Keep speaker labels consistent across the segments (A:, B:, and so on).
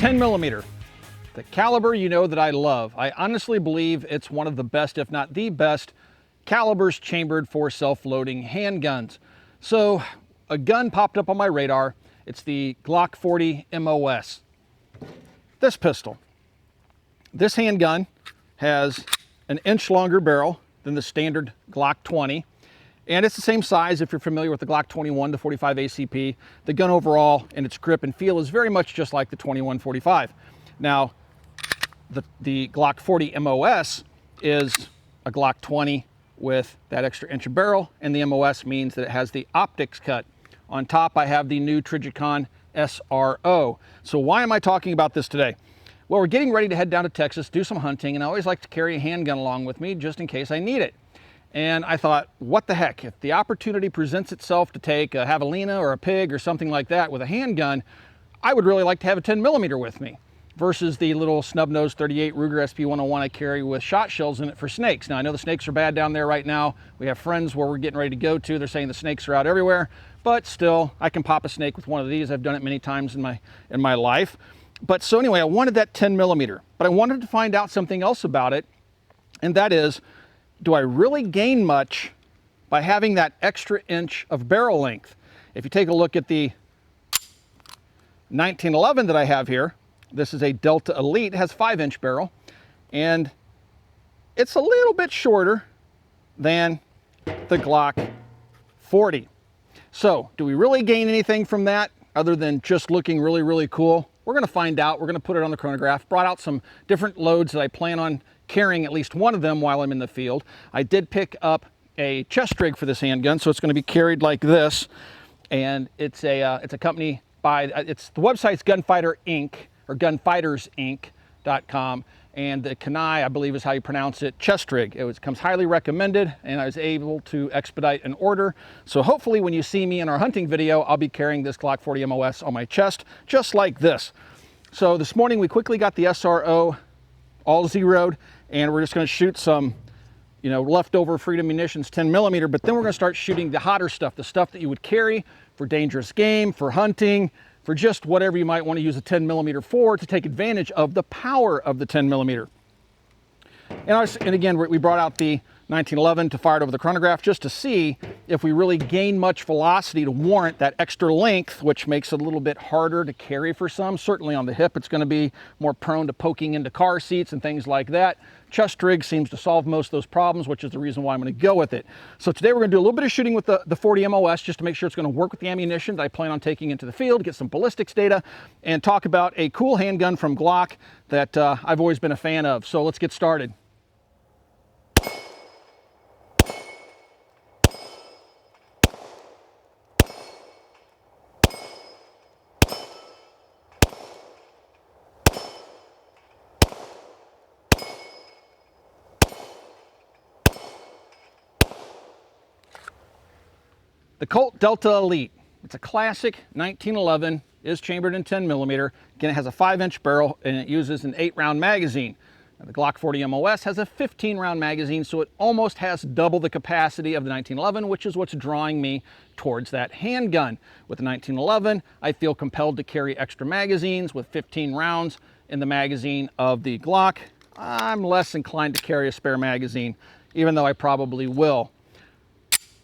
A: 10 millimeter, the caliber you know that I love. I honestly believe it's one of the best, if not the best, calibers chambered for self-loading handguns. So a gun popped up on my radar. It's the Glock 40 MOS. This pistol. This handgun has an inch longer barrel than the standard Glock 20. And it's the same size if you're familiar with the Glock 21 to 45 ACP. The gun overall and its grip and feel is very much just like the 21-45. Now, the Glock 40 MOS is a Glock 20 with that extra inch of barrel, and the MOS means that it has the optics cut. On top, I have the new Trijicon SRO. So why am I talking about this today? Well, we're getting ready to head down to Texas, do some hunting, and I always like to carry a handgun along with me just in case I need it. And I thought, what the heck, if the opportunity presents itself to take a javelina or a pig or something like that with a handgun, I would really like to have a 10 millimeter with me versus the little snub-nosed 38 Ruger SP101 I carry with shot shells in it for snakes. Now, I know the snakes are bad down there right now. We have friends where we're getting ready to go to. They're saying the snakes are out everywhere, but still, I can pop a snake with one of these. I've done it many times in my life. But so anyway, I wanted that 10 millimeter, but I wanted to find out something else about it, and that is, do I really gain much by having that extra inch of barrel length? If you take a look at the 1911 that I have here, this is a Delta Elite, it has 5-inch barrel, and it's a little bit shorter than the Glock 40. So, do we really gain anything from that other than just looking really, really cool? We're gonna find out. We're gonna put it on the chronograph. Brought out some different loads that I plan on carrying at least one of them while I'm in the field. I did pick up a chest rig for this handgun, so it's going to be carried like this. And it's a company by, the website's Gunfighter Inc. or gunfightersinc.com. And the Kanai, I believe is how you pronounce it, chest rig. It comes highly recommended, and I was able to expedite an order. So hopefully when you see me in our hunting video, I'll be carrying this Glock 40 MOS on my chest, just like this. So this morning we quickly got the SRO all zeroed, and we're just going to shoot some, leftover Freedom Munitions 10 millimeter, but then we're going to start shooting the hotter stuff, the stuff that you would carry for dangerous game, for hunting, for just whatever you might want to use a 10 millimeter for to take advantage of the power of the 10 millimeter. And again, we brought out the 1911 to fire it over the chronograph just to see if we really gain much velocity to warrant that extra length, which makes it a little bit harder to carry for some. Certainly on the hip, it's going to be more prone to poking into car seats and things like that. Chest rig seems to solve most of those problems, which is the reason why I'm going to go with it. So today we're going to do a little bit of shooting with the 40 MOS just to make sure it's going to work with the ammunition that I plan on taking into the field, get some ballistics data, and talk about a cool handgun from Glock that I've always been a fan of. So let's get started. The Colt Delta Elite. It's a classic 1911, is chambered in 10 millimeter. Again, it has a 5-inch barrel and it uses an 8-round magazine. Now, the Glock 40 MOS has a 15-round magazine, so it almost has double the capacity of the 1911, which is what's drawing me towards that handgun. With the 1911, I feel compelled to carry extra magazines. With 15 rounds in the magazine of the Glock, I'm less inclined to carry a spare magazine, even though I probably will.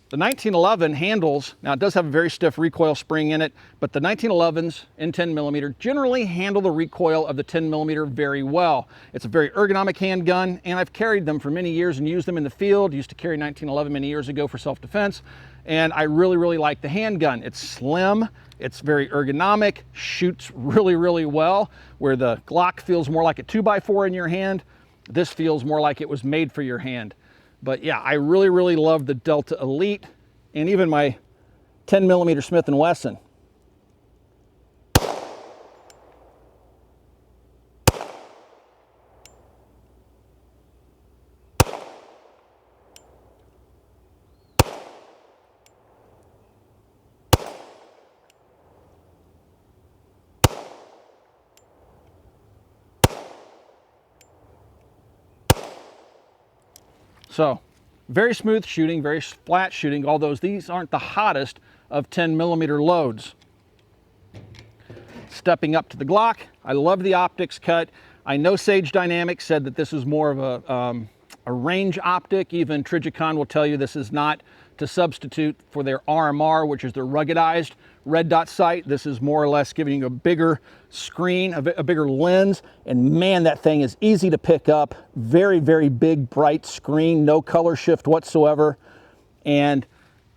A: The 1911 handles, now it does have a very stiff recoil spring in it, but the 1911s in 10 millimeter generally handle the recoil of the 10 millimeter very well. It's a very ergonomic handgun, and I've carried them for many years and used them in the field. Used to carry 1911 many years ago for self-defense, and I really, really like the handgun. It's slim, it's very ergonomic, shoots really, really well. Where the Glock feels more like a 2x4 in your hand, this feels more like it was made for your hand. But yeah, I really, really love the Delta Elite and even my 10 millimeter Smith & Wesson. So, very smooth shooting, very flat shooting, although these aren't the hottest of 10 millimeter loads. Stepping up to the Glock, I love the optics cut. I know Sage Dynamics said that this is more of a range optic. Even Trijicon will tell you this is not to substitute for their RMR, which is their ruggedized red dot sight. This is more or less giving you a bigger screen, a bigger lens, and man, that thing is easy to pick up. Very, very big, bright screen, no color shift whatsoever, and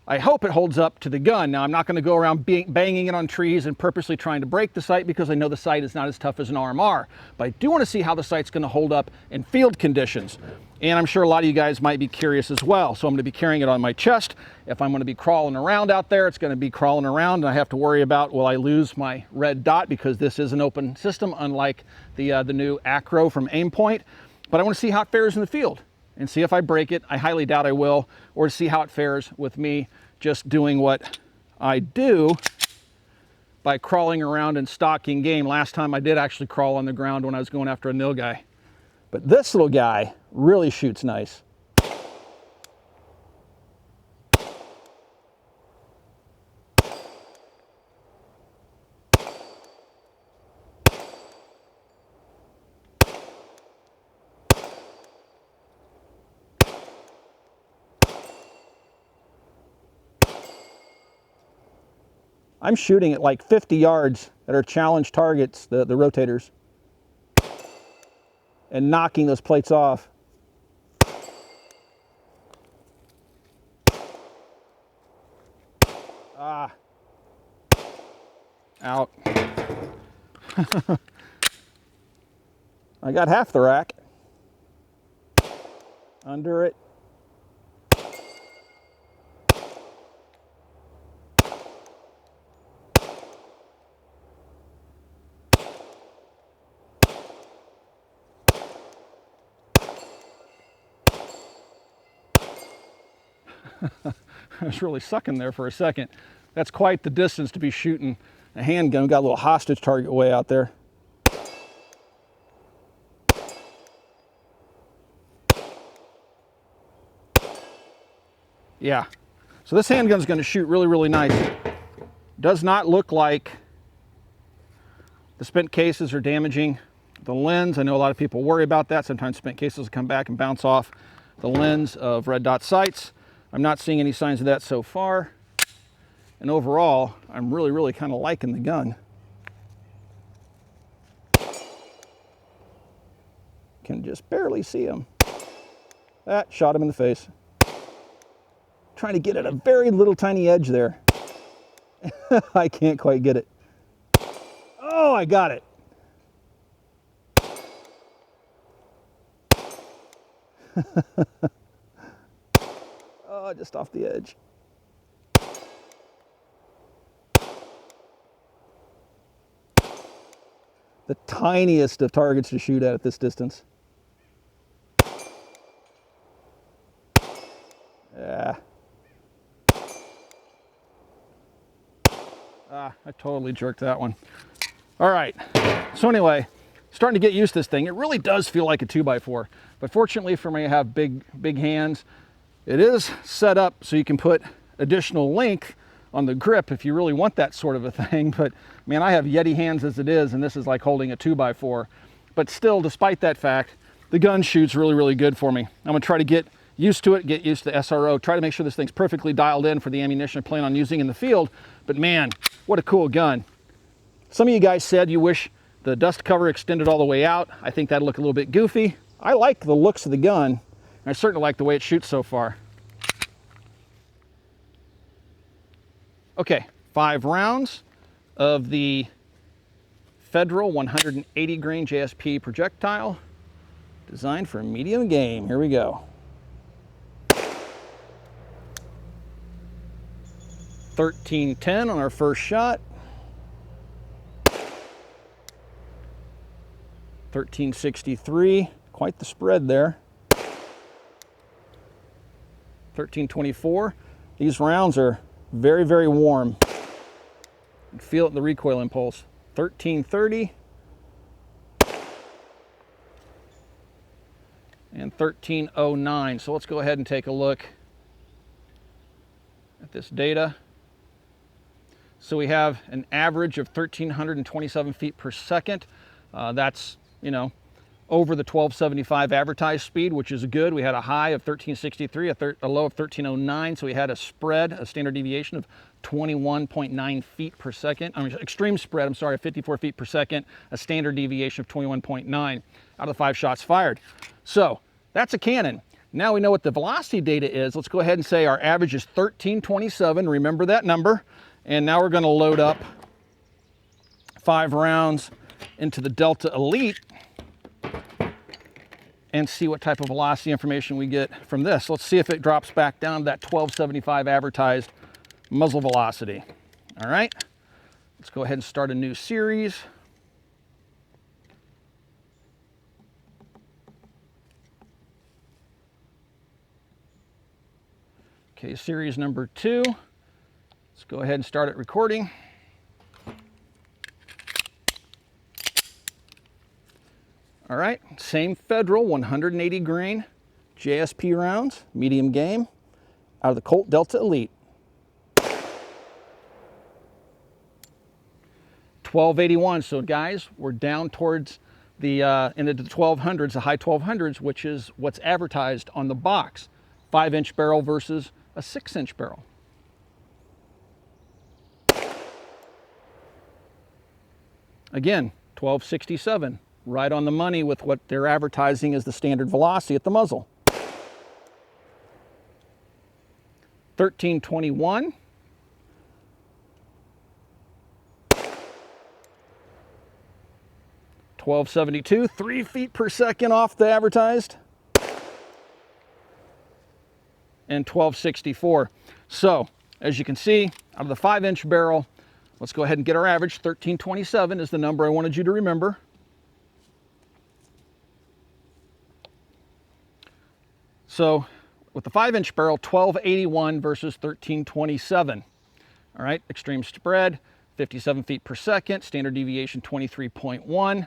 A: I hope it holds up to the gun. Now, I'm not going to go around banging it on trees and purposely trying to break the sight because I know the sight is not as tough as an RMR, but I do want to see how the sight's going to hold up in field conditions. And I'm sure a lot of you guys might be curious as well. So I'm going to be carrying it on my chest. If I'm going to be crawling around out there, it's going to be crawling around, and I have to worry about, will I lose my red dot, because this is an open system, unlike the new Acro from Aimpoint. But I want to see how it fares in the field and see if I break it. I highly doubt I will, or see how it fares with me just doing what I do by crawling around and stalking game. Last time I did actually crawl on the ground when I was going after a nil guy. But this little guy really shoots nice. I'm shooting at like 50 yards at our challenge targets, the rotators, and knocking those plates off. Ah. Out. I got half the rack. Under it. I was really sucking there for a second. That's quite the distance to be shooting a handgun. We got a little hostage target way out there. Yeah, so this handgun's going to shoot really, really nice. Does not look like the spent cases are damaging the lens. I know a lot of people worry about that. Sometimes spent cases will come back and bounce off the lens of red dot sights. I'm not seeing any signs of that so far. And overall, I'm really, really kind of liking the gun. Can just barely see him. That shot him in the face. Trying to get at a very little tiny edge there. I can't quite get it. Oh, I got it. Oh, just off the edge. The tiniest of targets to shoot at this distance. Yeah. Ah, I totally jerked that one. All right. So anyway, starting to get used to this thing. It really does feel like a 2x4. But fortunately for me, I have big hands. It is set up so you can put additional length on the grip if you really want that sort of a thing. But man, I have Yeti hands as it is, and this is like holding a 2x4. But still, despite that fact, the gun shoots really, really good for me. I'm gonna try to get used to it, get used to SRO, try to make sure this thing's perfectly dialed in for the ammunition I plan on using in the field. But man, what a cool gun. Some of you guys said you wish the dust cover extended all the way out. I think that'd look a little bit goofy. I like the looks of the gun, and I certainly like the way it shoots so far. Okay, 5 rounds of the Federal 180 grain JSP projectile, designed for medium game. Here we go. 1310 on our first shot. 1363, quite the spread there. 1324. These rounds are very, very warm. You can feel it in the recoil impulse. 1330. And 1309. So let's go ahead and take a look at this data. So we have an average of 1,327 feet per second. That's, you know, over the 1275 advertised speed, which is good. We had a high of 1363, a low of 1309, so we had a spread, a standard deviation of 21.9 feet per second. I mean, extreme spread, I'm sorry, 54 feet per second, a standard deviation of 21.9 out of the 5 shots fired. So that's a cannon. Now we know what the velocity data is. Let's go ahead and say our average is 1327. Remember that number. And now we're going to load up 5 rounds into the Delta Elite and see what type of velocity information we get from this. Let's see if it drops back down to that 1275 advertised muzzle velocity. All right, let's go ahead and start a new series. Okay, series number 2. Let's go ahead and start it recording. All right, same Federal 180 grain JSP rounds, medium game, out of the Colt Delta Elite. 1281. So guys, we're down towards the into the 1200s, the high 1200s, which is what's advertised on the box. 5-inch barrel versus a 6-inch barrel. Again, 1267, right on the money with what they're advertising as the standard velocity at the muzzle. 1321. 1272, 3 feet per second off the advertised. And 1264. So, as you can see, out of the 5-inch barrel, let's go ahead and get our average. 1327 is the number I wanted you to remember. So, with the 5-inch barrel, 1281 versus 1327. All right, extreme spread, 57 feet per second, standard deviation 23.1.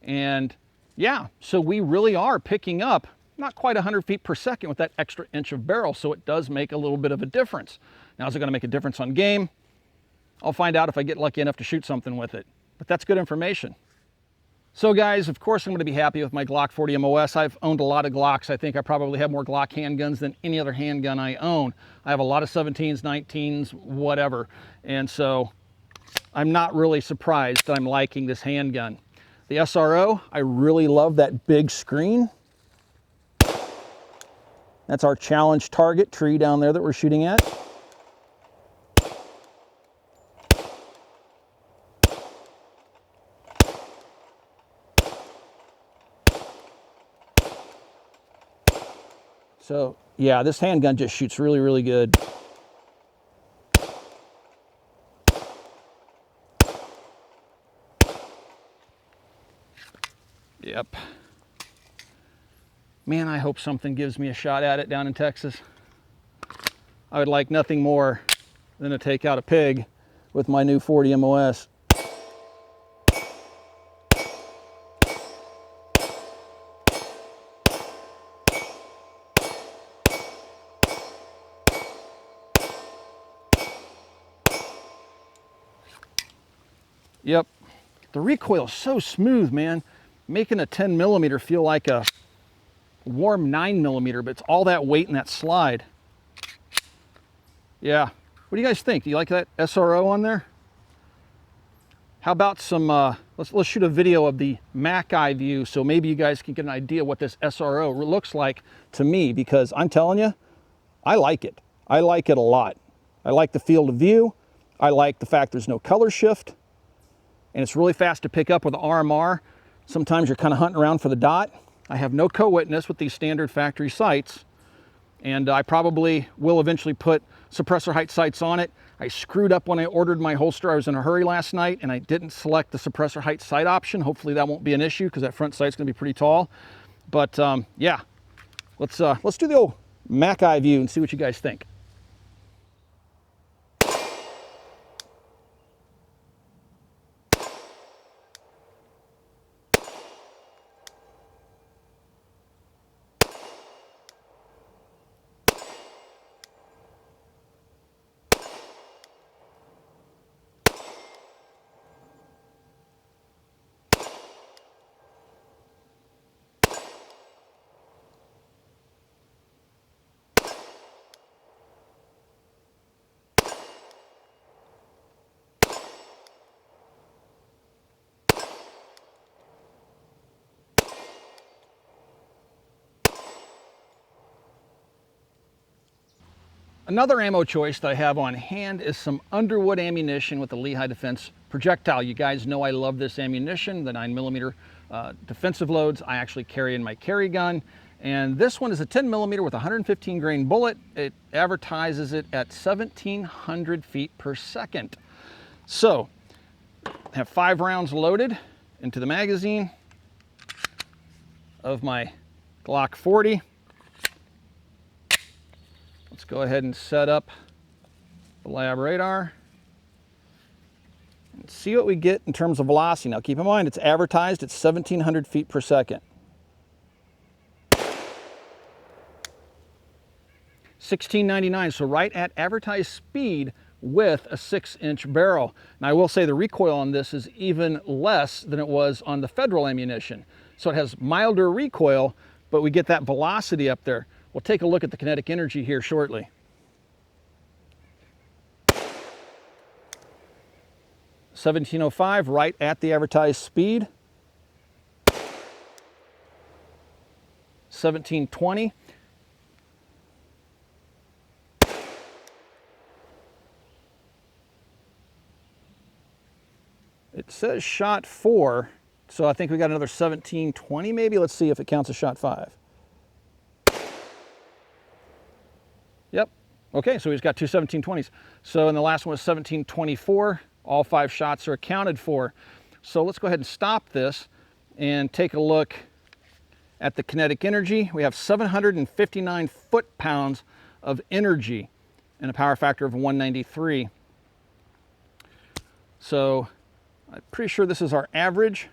A: And yeah, so we really are picking up not quite 100 feet per second with that extra inch of barrel, so it does make a little bit of a difference. Now, is it going to make a difference on game? I'll find out if I get lucky enough to shoot something with it, but that's good information. So guys, of course I'm going to be happy with my Glock 40 MOS. I've owned a lot of Glocks. I think I probably have more Glock handguns than any other handgun I own. I have a lot of 17s, 19s, whatever. And so I'm not really surprised that I'm liking this handgun. The SRO, I really love that big screen. That's our challenge target tree down there that we're shooting at. So yeah, this handgun just shoots really, really good. Yep. Man, I hope something gives me a shot at it down in Texas. I would like nothing more than to take out a pig with my new 40 MOS. Yep, the recoil is so smooth, man. Making a 10mm feel like a warm 9mm, but it's all that weight in that slide. Yeah, what do you guys think? Do you like that SRO on there? How about some, let's shoot a video of the Mac eye view so maybe you guys can get an idea what this SRO looks like to me, because I'm telling you, I like it. I like it a lot. I like the field of view. I like the fact there's no color shift. And it's really fast to pick up with the RMR. Sometimes you're kind of hunting around for the dot. I have no co-witness with these standard factory sights, and I probably will eventually put suppressor height sights on it. I screwed up when I ordered my holster. I was in a hurry last night and I didn't select the suppressor height sight option. Hopefully that won't be an issue because that front sight's gonna be pretty tall. But yeah, let's do the old Mac eye view and see what you guys think. Another ammo choice that I have on hand is some Underwood ammunition with the Lehigh Defense projectile. You guys know I love this ammunition, the 9mm defensive loads I actually carry in my carry gun. And this one is a 10mm with a 115 grain bullet. It advertises it at 1,700 feet per second. So, I have 5 rounds loaded into the magazine of my Glock 40. Let's go ahead and set up the lab radar and see what we get in terms of velocity. Now keep in mind, it's advertised at 1,700 feet per second. 1699, so right at advertised speed with a 6-inch barrel. Now I will say the recoil on this is even less than it was on the Federal ammunition. So it has milder recoil, but we get that velocity up there. We'll take a look at the kinetic energy here shortly. $17.05, right at the advertised speed. $17.20. It says shot 4, so I think we got another 17.20 maybe. Let's see if it counts as shot 5. Yep. Okay, so he's got two 17.20s. So and the last one was 17.24. All 5 shots are accounted for. So let's go ahead and stop this and take a look at the kinetic energy. We have 759 foot-pounds of energy and a power factor of 193. So I'm pretty sure this is our average,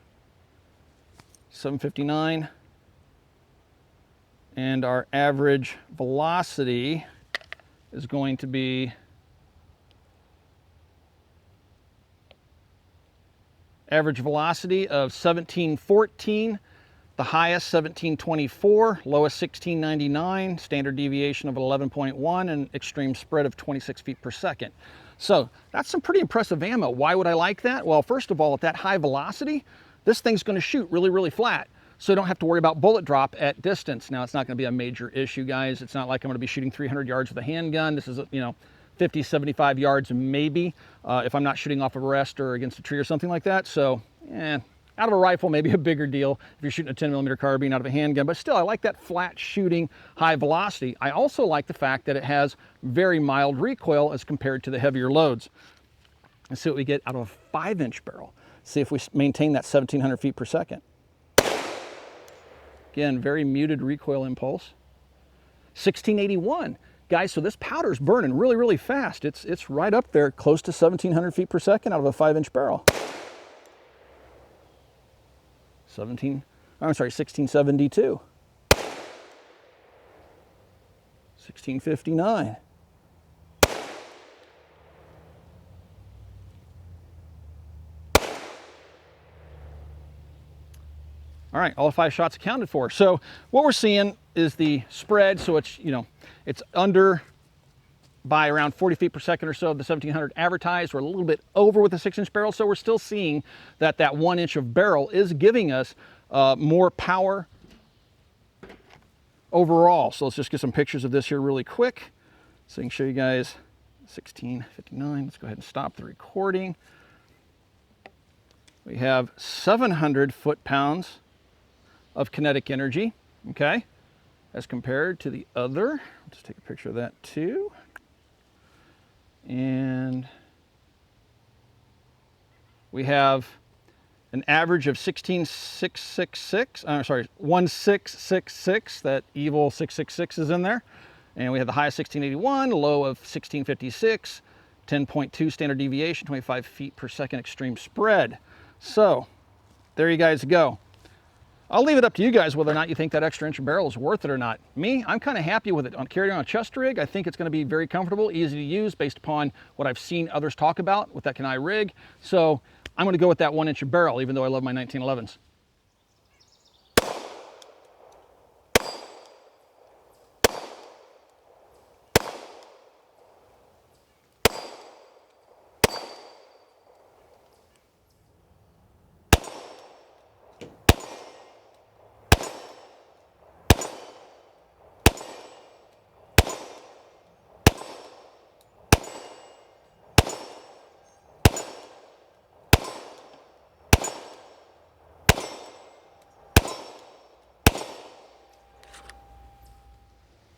A: 759. And our average velocity is going to be average velocity of 1714, the highest 1724, lowest 1699, standard deviation of 11.1, and extreme spread of 26 feet per second. So that's some pretty impressive ammo. Why would I like that? Well, first of all, at that high velocity, this thing's going to shoot really, really flat. So you don't have to worry about bullet drop at distance. Now, it's not going to be a major issue, guys. It's not like I'm going to be shooting 300 yards with a handgun. This is, 50, 75 yards maybe, if I'm not shooting off of a rest or against a tree or something like that. So, out of a rifle, maybe a bigger deal if you're shooting a 10mm carbine out of a handgun. But still, I like that flat shooting, high velocity. I also like the fact that it has very mild recoil as compared to the heavier loads. Let's see what we get out of a 5-inch barrel. See if we maintain that 1,700 feet per second. Again, very muted recoil impulse. 1681. Guys, so this powder's burning really, really fast. It's right up there, close to 1,700 feet per second out of a 5-inch barrel. 1672. 1659. All right, all 5 shots accounted for. So what we're seeing is the spread. So it's, it's under by around 40 feet per second or so of the 1,700 advertised. We're a little bit over with the 6-inch barrel. So we're still seeing that 1 inch of barrel is giving us more power overall. So let's just get some pictures of this here really quick so I can show you guys. 1659. Let's go ahead and stop the recording. We have 700 foot-pounds of kinetic energy, okay, as compared to the other. I'll just take a picture of that too. And we have an average of 1666, that evil 666 is in there. And we have the high of 1681, low of 1656, 10.2 standard deviation, 25 feet per second extreme spread. So there you guys go. I'll leave it up to you guys whether or not you think that extra inch of barrel is worth it or not. Me, I'm kind of happy with it. On carrying on a chest rig, I think it's going to be very comfortable, easy to use based upon what I've seen others talk about with that Kenai rig. So I'm going to go with that 1 inch of barrel, even though I love my 1911s.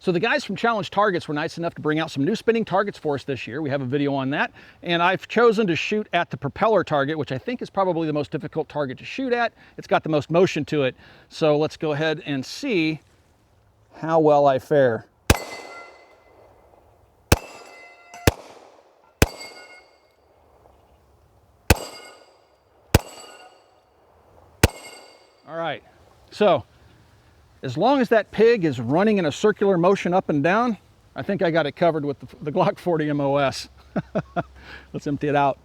A: So the guys from Challenge Targets were nice enough to bring out some new spinning targets for us this year. We have a video on that. And I've chosen to shoot at the propeller target, which I think is probably the most difficult target to shoot at. It's got the most motion to it. So let's go ahead and see how well I fare. All right, so as long as that pig is running in a circular motion up and down, I think I got it covered with the Glock 40 MOS. Let's empty it out.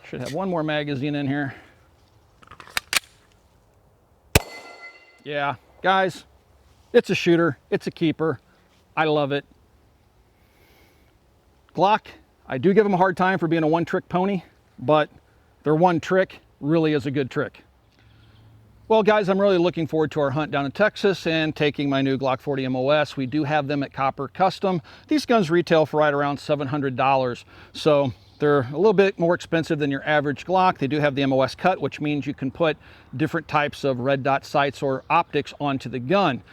A: Should have one more magazine in here. Yeah, guys, it's a shooter, it's a keeper. I love it. Glock, I do give them a hard time for being a one-trick pony, but their one trick really is a good trick. Well, guys, I'm really looking forward to our hunt down in Texas and taking my new Glock 40 MOS. We do have them at Copper Custom. These guns retail for right around $700, so they're a little bit more expensive than your average Glock. They do have the MOS cut, which means you can put different types of red dot sights or optics onto the gun.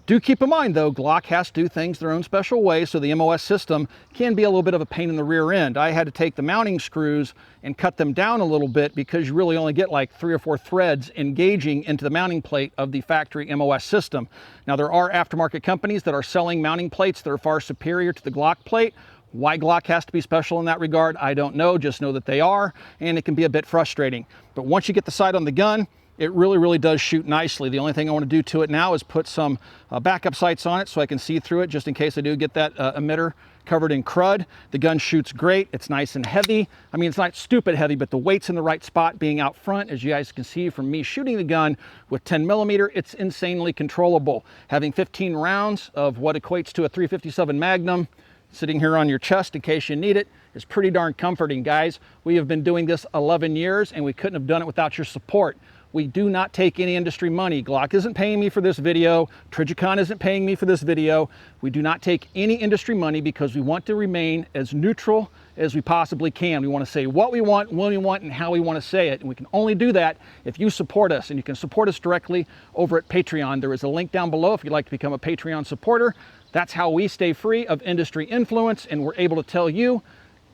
A: Do keep in mind, though, Glock has to do things their own special way, so the MOS system can be a little bit of a pain in the rear end. I had to take the mounting screws and cut them down a little bit because you really only get like 3 or 4 threads engaging into the mounting plate of the factory MOS system. Now, there are aftermarket companies that are selling mounting plates that are far superior to the Glock plate. Why Glock has to be special in that regard, I don't know. Just know that they are, and it can be a bit frustrating. But once you get the sight on the gun, it really does shoot nicely. The only thing I want to do to it now is put some backup sights on it so I can see through it just in case I do get that emitter covered in crud. The gun shoots great. It's nice and heavy. I mean, it's not stupid heavy, but the weight's in the right spot being out front. As you guys can see from me shooting the gun with 10mm, it's insanely controllable. Having 15 rounds of what equates to a .357 Magnum sitting here on your chest in case you need it is pretty darn comforting, guys. We have been doing this 11 years and we couldn't have done it without your support. We do not take any industry money. Glock isn't paying me for this video. Trijicon isn't paying me for this video. We do not take any industry money because we want to remain as neutral as we possibly can. We want to say what we want, when we want, and how we want to say it. And we can only do that if you support us. And you can support us directly over at Patreon. There is a link down below if you'd like to become a Patreon supporter. That's how we stay free of industry influence and we're able to tell you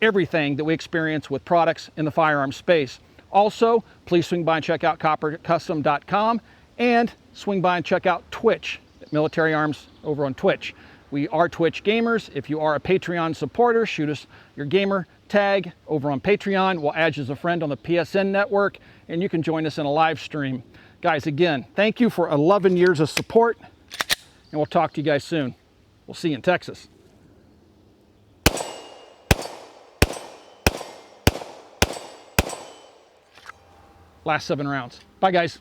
A: everything that we experience with products in the firearm space. Also, please swing by and check out coppercustom.com and swing by and check out Twitch, Military Arms over on Twitch. We are Twitch gamers. If you are a Patreon supporter, shoot us your gamer tag over on Patreon. We'll add you as a friend on the PSN network and you can join us in a live stream. Guys, again, thank you for 11 years of support and we'll talk to you guys soon. We'll see you in Texas. Last 7 rounds. Bye, guys.